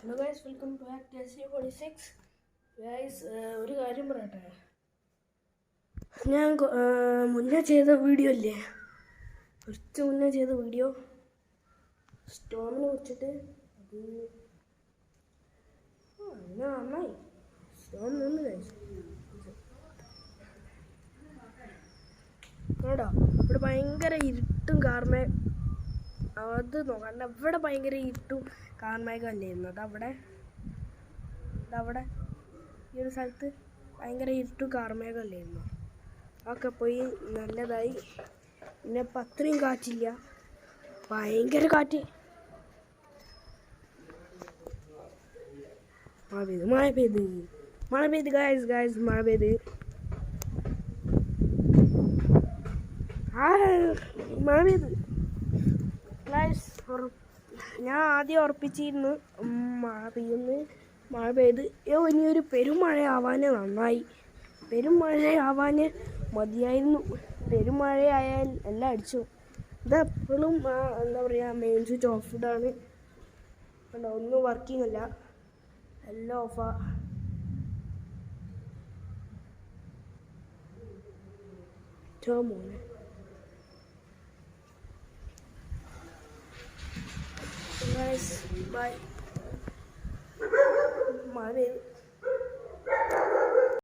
Hello guys, welcome back to SC46. Guys, ഒരു കാര്യം പറയട്ടെ. ഞാൻ മുന്നേ ചെയ്ത വീഡിയോ ഇല്ലേ, കുറച്ച് മുന്നേ ചെയ്ത വീഡിയോ സ്റ്റോമിനെ കുറിച്ചിട്ട്, അത് നന്നായി. സ്റ്റോം നിന്ന് ഗൈസ് കേട്ടോ. ഇവിടെ ഭയങ്കര ഇരുട്ടും കാർമേ, അത് നോക്കണ്ട. ഇവിടെ ഭയങ്കര ഇരുട്ടും കാർമേഘമല്ലായിരുന്നു. അതവിടെ ഈ ഒരു സ്ഥലത്ത് ഭയങ്കര ഇരുട്ടും കാർമേഘമല്ലായിരുന്നു. അതൊക്കെ പോയി നല്ലതായി. പിന്നെ ഇപ്പം അത്രയും കാറ്റില്ല, ഭയങ്കര കാറ്റ്. മഴ പെയ്ത് ഗായ്സ് മഴ പെയ്ത്. ഗായ്സ്, ഞാൻ ആദ്യം ഉറപ്പിച്ചിരുന്നു മഴ പെയ്ത് ഇനിയൊരു പെരുമഴയാവാൻ നന്നായി. പെരുമഴയാവാൻ മതിയായിരുന്നു. പെരുമഴയായാൽ എല്ലാം അടിച്ചു. ഇതെപ്പോഴും എന്താ പറയുക, മെയിൻ സ്വിച്ച് ഓഫ് ഇതാണ്. ഒന്നും വർക്കിംഗ് അല്ല, എല്ലാം ഓഫാ. മോനെ guys, bye.